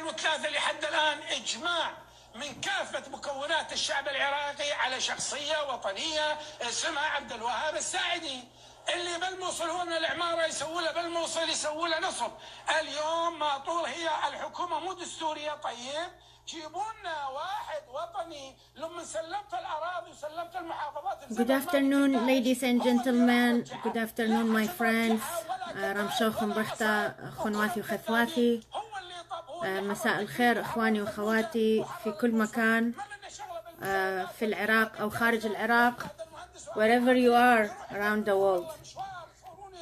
2003 لحد الآن إجماع من كافة مكونات الشعب العراقي على شخصية وطنية اسمها عبد الوهاب الساعدي. اللي بالموصل هون العمارة يسووا له بالموصل، يسووا له نصب. اليوم ما طول هي الحكومة مو دستورية، طيب جيبوا لنا واحد وطني. لما سلمت الأراضي وسلمت المحافظات. Good afternoon, ladies and gentlemen. Good afternoon, my friends. رمشوخ مبختة أخواتي وخواتي. مساء الخير إخواني وأخواتي في كل مكان في العراق أو خارج العراق, wherever you are around the world.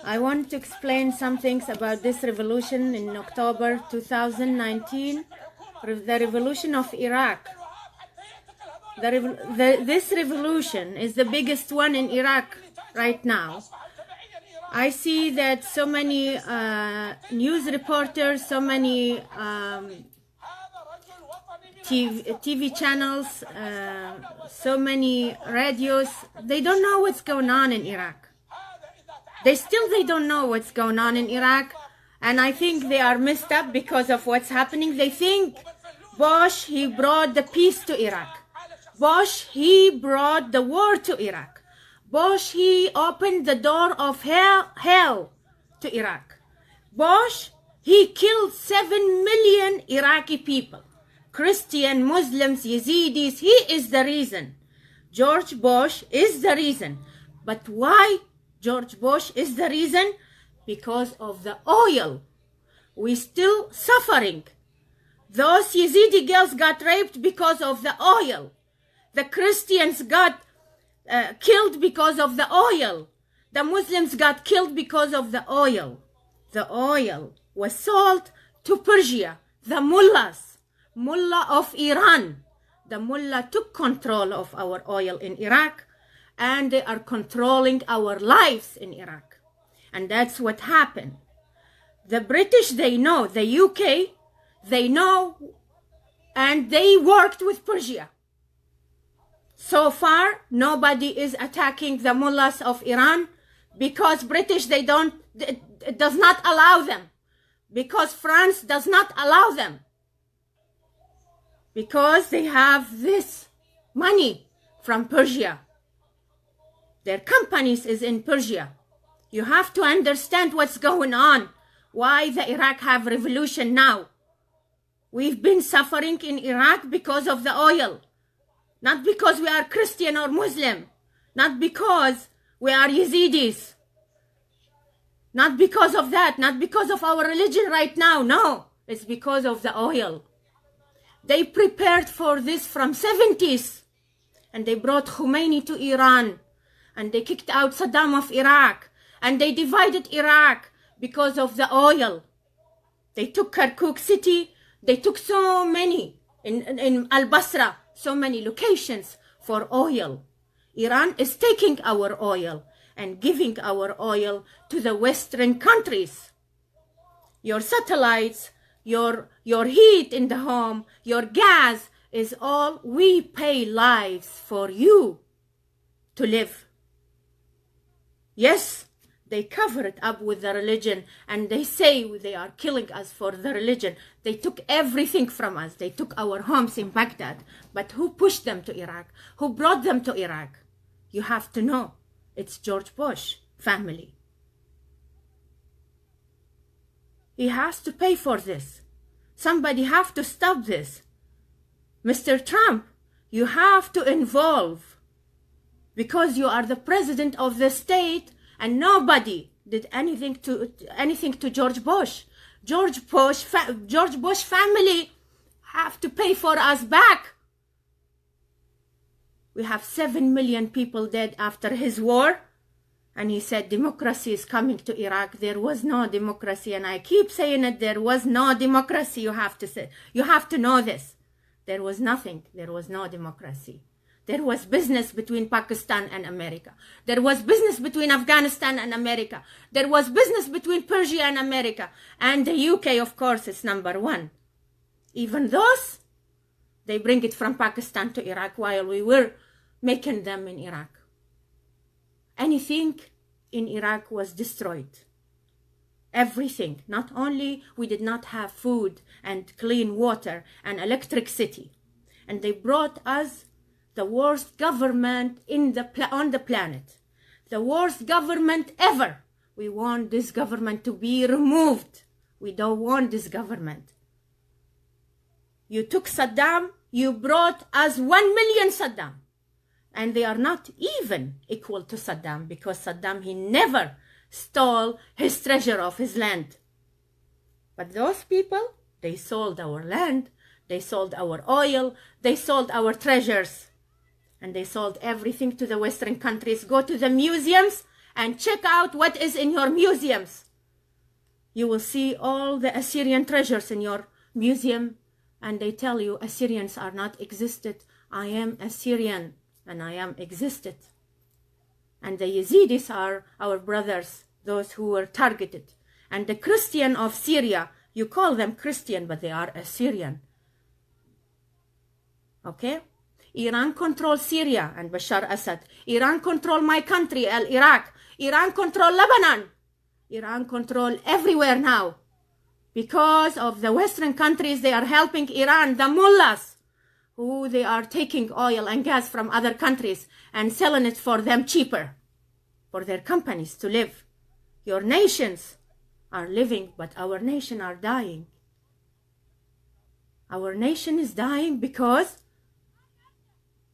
I want to explain some things about this revolution in October 2019, the revolution of Iraq. This revolution is the biggest one in Iraq right now. I see that so many news reporters, so many TV channels, so many radios, they don't know what's going on in Iraq. They don't know what's going on in Iraq, and I think they are messed up because of what's happening. They think Bush, he brought the peace to Iraq. Bush, he brought the war to Iraq. Bush, he opened the door of hell to Iraq. Bush, he killed 7 million Iraqi people. Christian, Muslims, Yazidis, he is the reason. George Bush is the reason. But why George Bush is the reason? Because of the oil. We're still suffering. Those Yazidi girls got raped because of the oil. The Christians got killed because of the oil. The Muslims got killed because of the oil. The oil was sold to Persia, the mullahs, mullah of Iran. The mullah took control of our oil in Iraq, and they are controlling our lives in Iraq. And that's what happened. The British, they know. The UK, they know, and they worked with Persia. So far, nobody is attacking the mullahs of Iran because British, it does not allow them. Because France does not allow them. Because they have this money from Persia. Their companies is in Persia. You have to understand what's going on. Why the Iraq have revolution now. We've been suffering in Iraq because of the oil. Not because we are Christian or Muslim. Not because we are Yazidis. Not because of that. Not because of our religion right now. No. It's because of the oil. They prepared for this from 70s. And they brought Khomeini to Iran. And they kicked out Saddam of Iraq. And they divided Iraq because of the oil. They took Kirkuk city. They took so many in Al-Basra. So many locations for oil. Iran is taking our oil and giving our oil to the Western countries. Your satellites, your heat in the home, your gas is all we pay lives for you to live. Yes, they cover it up with the religion and they say they are killing us for the religion. They took everything from us. They took our homes in Baghdad. But who pushed them to Iraq? Who brought them to Iraq? You have to know. It's George Bush family. He has to pay for this. Somebody have to stop this. Mr. Trump, you have to involve because you are the president of the state. And nobody did anything to George Bush. George Bush family have to pay for us back. We have 7 million people dead after his war. And he said democracy is coming to Iraq. There was no democracy. And I keep saying it, there was no democracy. You have to know this. There was nothing. There was no democracy. There was business between Pakistan and America. There was business between Afghanistan and America. There was business between Persia and America. And the UK, of course, is number one. Even those, they bring it from Pakistan to Iraq while we were making them in Iraq. Anything in Iraq was destroyed. everything. Not only we did not have food and clean water and electricity, and they brought us the worst government on the planet, the worst government ever. We want this government to be removed. We don't want this government. You took Saddam, you brought us 1 million Saddam. And they are not even equal to Saddam, because Saddam, he never stole his treasure of his land. But those people, they sold our land, they sold our oil, they sold our treasures, and they sold everything to the Western countries. Go to the museums and check out what is in your museums. You will see all the Assyrian treasures in your museum, and they tell you Assyrians are not existed. I am Assyrian, and I am existed. And the Yazidis are our brothers, those who were targeted. And the Christian of Syria, you call them Christian, but they are Assyrian. Okay? Iran controls Syria and Bashar Assad. Iran control my country, Iraq. Iran control Lebanon. Iran control everywhere now. Because of the Western countries, they are helping Iran, the mullahs, who they are taking oil and gas from other countries and selling it for them cheaper, for their companies to live. Your nations are living, but our nation are dying. Our nation is dying because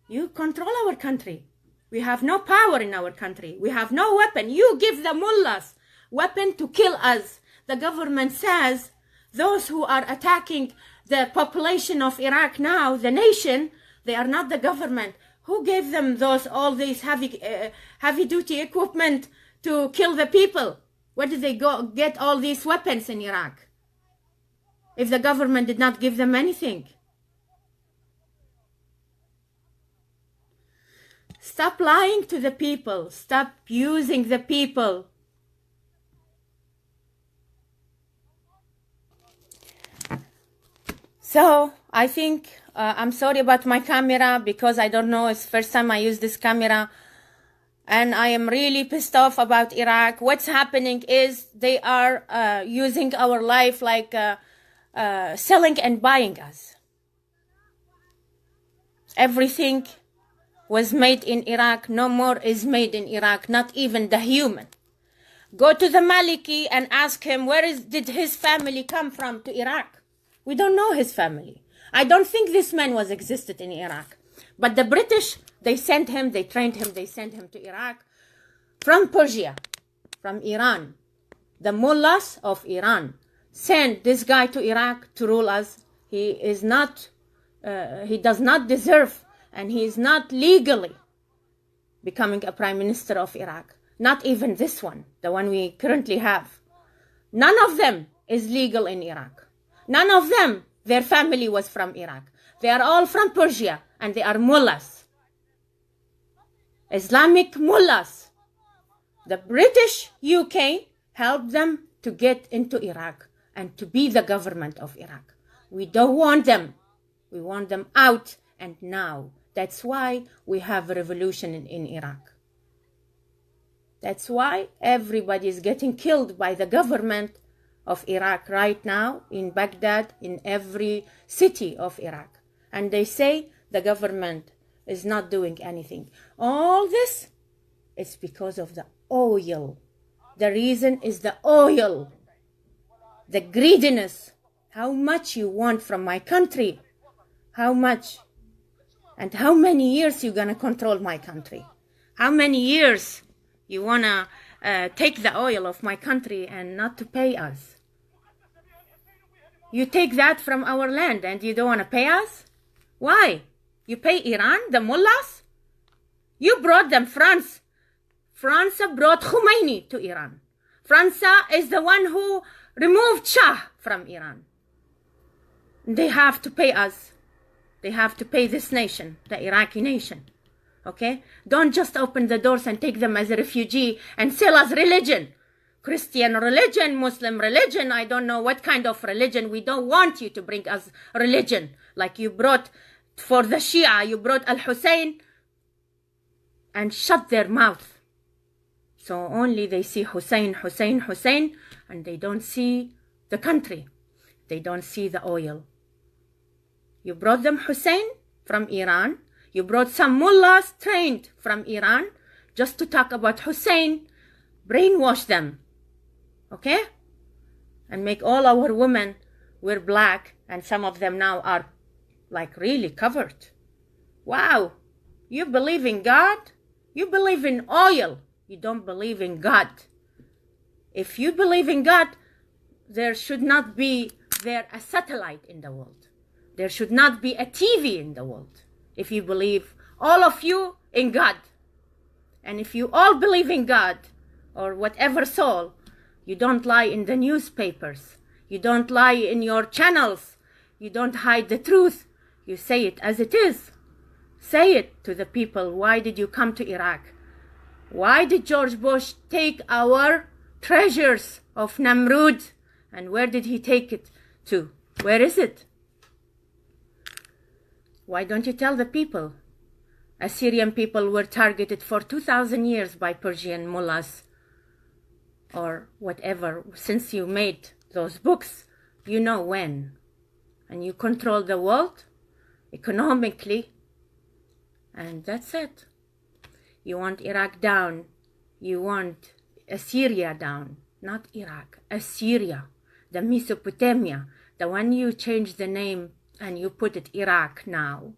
you control our country. We have no power in our country. We have no weapon. You give the mullahs weapon to kill us. The government says those who are attacking the population of Iraq now, the nation, they are not the government. Who gave them all these heavy duty equipment to kill the people? Where did they get all these weapons in Iraq? If the government did not give them anything. Stop lying to the people. Stop using the people. So I think I'm sorry about my camera, because I don't know, it's the first time I use this camera, and I am really pissed off about Iraq. What's happening is they are using our life like selling and buying us. Everything was made in Iraq. No more is made in Iraq, not even the human. Go to the Maliki and ask him did his family come from to Iraq. We don't know his family. I don't think this man was existed in Iraq. But the British, they sent him, they trained him, they sent him to Iraq from Persia, from Iran. The mullahs of Iran sent this guy to Iraq to rule us. He is not, he does not deserve, and he is not legally becoming a prime minister of Iraq. Not even this one, the one we currently have. None of them is legal in Iraq. None of them, their family was from Iraq. They are all from Persia, and they are mullahs. Islamic mullahs. The British UK helped them to get into Iraq and to be the government of Iraq. We don't want them. We want them out and now. That's why we have a revolution in Iraq. That's why everybody is getting killed by the government of Iraq right now, in Baghdad, in every city of Iraq. And they say the government is not doing anything. All this is because of the oil. The reason is the oil. The greediness. How much you want from my country? How much? And how many years you gonna control my country? How many years you wanna take the oil of my country and not to pay us? You take that from our land and you don't want to pay us? Why? You pay Iran, the mullahs? You brought them, France. France brought Khomeini to Iran. France is the one who removed Shah from Iran. They have to pay us. They have to pay this nation, the Iraqi nation. Okay? Don't just open the doors and take them as a refugee and sell us religion. Christian religion, Muslim religion, I don't know what kind of religion. We don't want you to bring us religion. Like you brought for the Shia, you brought Al-Hussein and shut their mouth. So only they see Hussein, Hussein, Hussein, and they don't see the country. They don't see the oil. You brought them Hussein from Iran. You brought some mullahs trained from Iran just to talk about Hussein, brainwash them, okay? And make all our women wear black, and some of them now are like really covered. Wow, you believe in God? You believe in oil. You don't believe in God. If you believe in God, there should not be a satellite in the world. There should not be a TV in the world. If you believe, all of you, in God. And if you all believe in God, or whatever soul, you don't lie in the newspapers. You don't lie in your channels. You don't hide the truth. You say it as it is. Say it to the people. Why did you come to Iraq? Why did George Bush take our treasures of Namrud? And where did he take it to? Where is it? Why don't you tell the people? Assyrian people were targeted for 2,000 years by Persian mullahs or whatever. Since you made those books, you know when. And you control the world economically. And that's it. You want Iraq down. You want Assyria down. Not Iraq. Assyria. The Mesopotamia. The one you changed the name and you put it Iraq now.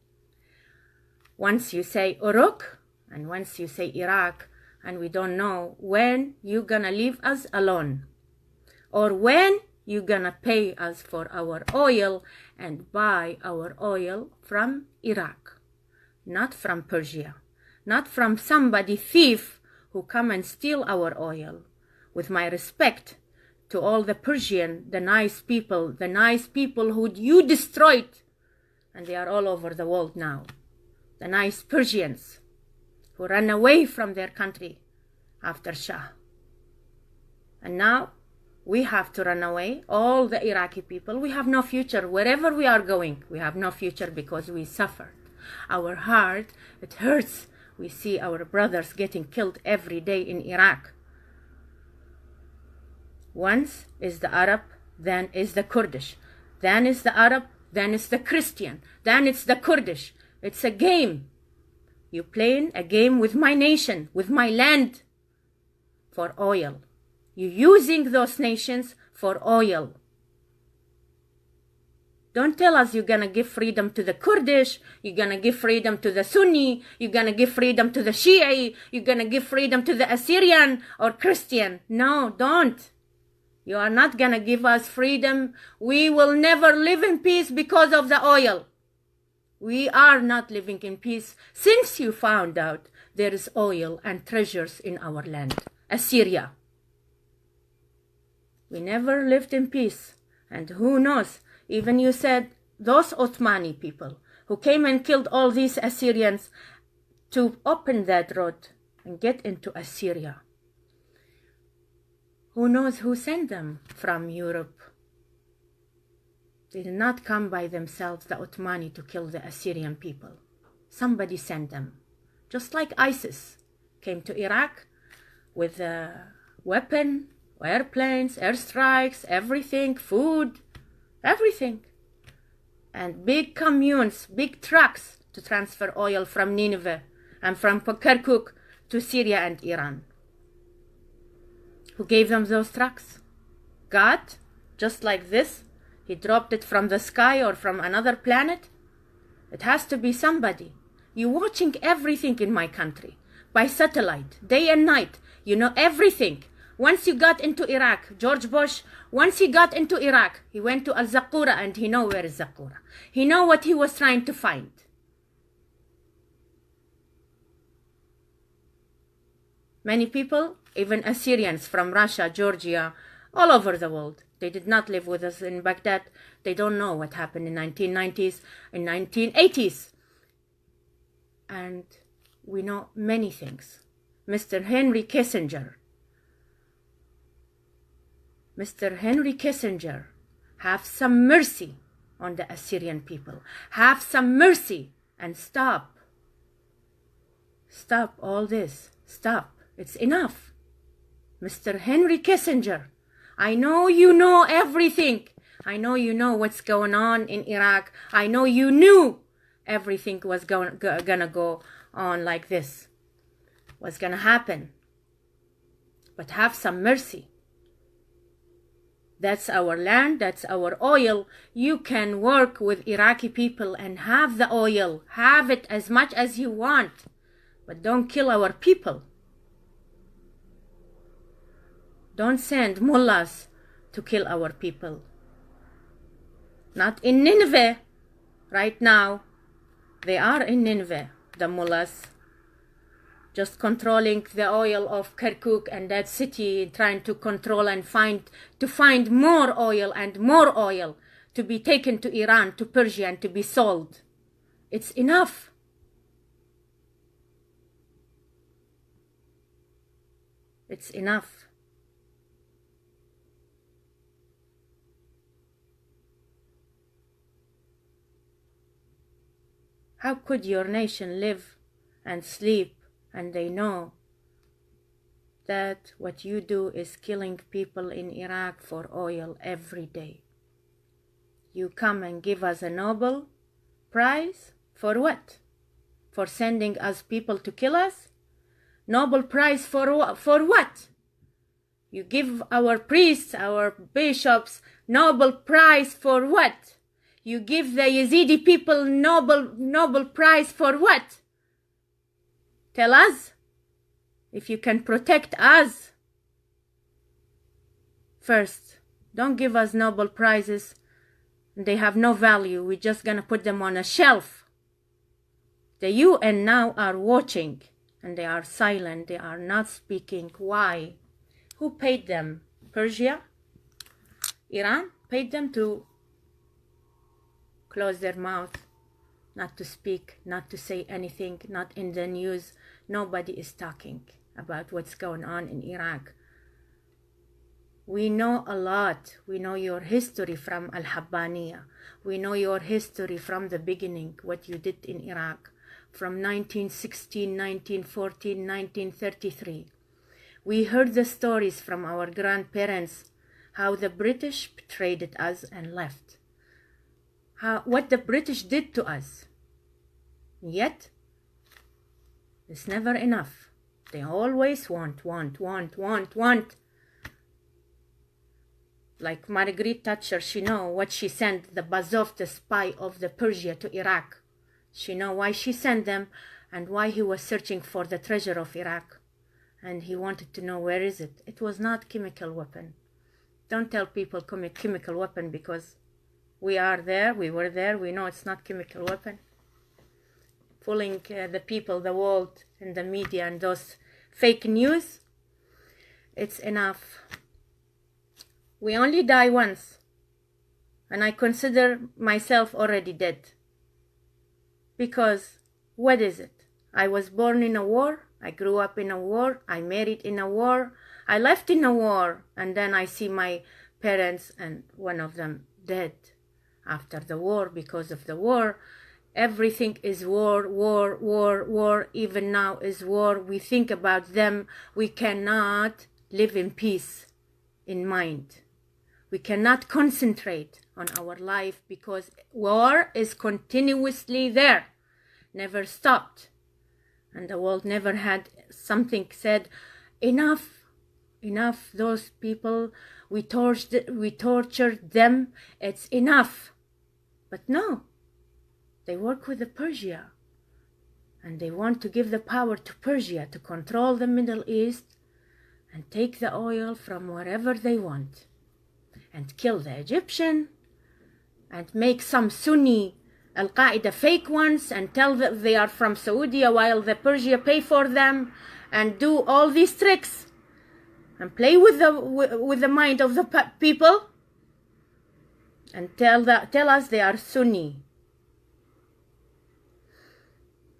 Once you say Uruk, and once you say Iraq, and we don't know when you're gonna leave us alone, or when you're gonna pay us for our oil and buy our oil from Iraq, not from Persia, not from somebody thief who come and steal our oil. With my respect to all the Persian, the nice people who you destroyed, and they are all over the world now. The nice Persians who ran away from their country after Shah. And now we have to run away. All the Iraqi people, we have no future. Wherever we are going, we have no future because we suffered. Our heart, it hurts. We see our brothers getting killed every day in Iraq. Once is the Arab, then is the Kurdish. Then is the Arab, then is the Christian. Then it's the Kurdish. It's a game. You're playing a game with my nation, with my land, for oil. You're using those nations for oil. Don't tell us you're going to give freedom to the Kurdish, you're going to give freedom to the Sunni, you're going to give freedom to the Shi'i, you're going to give freedom to the Assyrian or Christian. No, don't. You are not going to give us freedom. We will never live in peace because of the oil. We are not living in peace since you found out there is oil and treasures in our land, Assyria. We never lived in peace. And who knows, even you said those Ottomani people who came and killed all these Assyrians to open that road and get into Assyria. Who knows who sent them from Europe? They did not come by themselves, the Ottomani, to kill the Assyrian people. Somebody sent them. Just like ISIS came to Iraq with a weapon, airplanes, airstrikes, everything, food, everything. And big communes, big trucks to transfer oil from Nineveh and from Kirkuk to Syria and Iran. Who gave them those trucks? God, just like this. He dropped it from the sky or from another planet. It has to be somebody. You're watching everything in my country by satellite, day and night. You know everything. Once you got into Iraq, George Bush, once he got into Iraq, he went to Al-Zaqura and he know where is Zaqura. He know what he was trying to find. Many people, even Assyrians from Russia, Georgia, all over the world, they did not live with us in Baghdad. They don't know what happened in 1990s, in 1980s. And we know many things. Mr. Henry Kissinger, have some mercy on the Assyrian people. Have some mercy and stop. Stop all this. Stop. It's enough. Mr. Henry Kissinger, I know you know everything. I know you know what's going on in Iraq. I know you knew everything was gonna go on like this. What's gonna happen? But have some mercy. That's our land, that's our oil. You can work with Iraqi people and have the oil. Have it as much as you want. But don't kill our people. Don't send mullahs to kill our people. Not in Nineveh. Right now, they are in Nineveh, the mullahs. Just controlling the oil of Kirkuk and that city, trying to control and find more oil and more oil to be taken to Iran, to Persia, and to be sold. It's enough. It's enough. How could your nation live and sleep and they know that what you do is killing people in Iraq for oil every day? You come and give us a Nobel Prize for what? For sending us people to kill us? Nobel Prize for what? You give our priests, our bishops, Nobel Prize for what? You give the Yazidi people Nobel Prize for what? Tell us, if you can protect us. First, don't give us Nobel Prizes. They have no value. We're just gonna put them on a shelf. The UN now are watching, and they are silent. They are not speaking. Why? Who paid them? Persia? Iran paid them to close their mouth, not to speak, not to say anything, not in the news. Nobody is talking about what's going on in Iraq. We know a lot. We know your history from Al-Habbaniya. We know your history from the beginning, what you did in Iraq, from 1916, 1914, 1933. We heard the stories from our grandparents, how the British betrayed us and left. What the British did to us. Yet, it's never enough. They always want. Like Margaret Thatcher, she know what she sent the Bazov, the spy of the Persia, to Iraq. She know why she sent them and why he was searching for the treasure of Iraq. And he wanted to know where is it. It was not chemical weapon. Don't tell people chemical weapon because we are there, we were there, we know it's not chemical weapon. Fooling the people, the world, and the media and those fake news. It's enough. We only die once. And I consider myself already dead. Because, what is it? I was born in a war. I grew up in a war. I married in a war. I left in a war. And then I see my parents and one of them dead after the war, because of the war. Everything is war. Even now is war. We think about them. We cannot live in peace in mind. We cannot concentrate on our life because war is continuously there, never stopped. And the world never had something said, enough, those people, we tortured them, it's enough. But no, they work with the Persia, and they want to give the power to Persia to control the Middle East and take the oil from wherever they want, and kill the Egyptian, and make some Sunni Al-Qaeda fake ones and tell that they are from Saudi while the Persia pay for them, and do all these tricks and play with the mind of the people and tell us they are Sunni.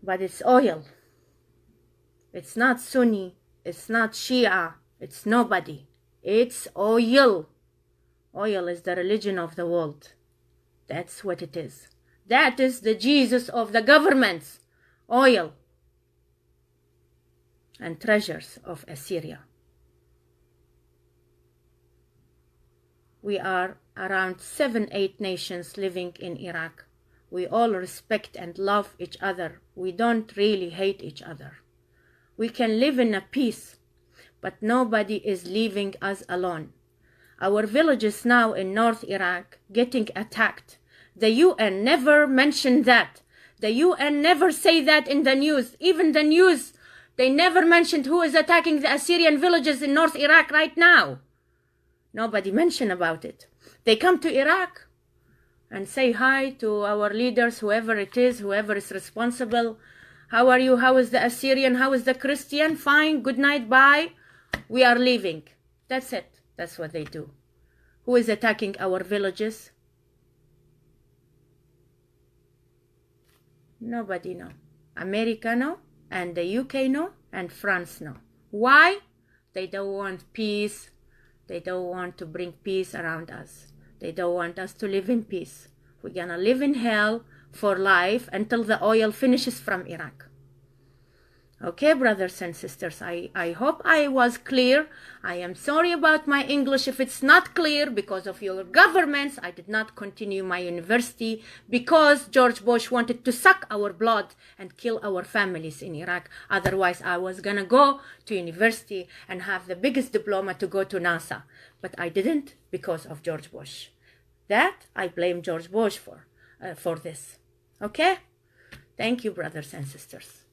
But it's oil. It's not Sunni. It's not Shia. It's nobody. It's oil. Oil is the religion of the world. That's what it is. That is the Jesus of the governments. Oil and treasures of Assyria. we are around 7-8 nations living in Iraq. We all respect and love each other. We don't really hate each other. We can live in a peace, but nobody is leaving us alone. Our villages now in North Iraq getting attacked. The UN never mentioned that. The UN never say that in the news. Even the news, they never mentioned who is attacking the Assyrian villages in North Iraq right now. Nobody mentioned about it. They come to Iraq and say hi to our leaders, whoever it is, whoever is responsible. How are you? How is the Assyrian? How is the Christian? Fine. Good night. Bye. We are leaving. That's it. That's what they do. Who is attacking our villages? Nobody know. America know, and the UK know, and France know. Why? They don't want peace. They don't want to bring peace around us. They don't want us to live in peace. We're gonna live in hell for life until the oil finishes from Iraq. Okay, brothers and sisters, I hope I was clear. I am sorry about my English if it's not clear because of your governments. I did not continue my university because George Bush wanted to suck our blood and kill our families in Iraq. Otherwise, I was gonna go to university and have the biggest diploma to go to NASA. But I didn't because of George Bush. That I blame George Bush for this. Okay? Thank you, brothers and sisters.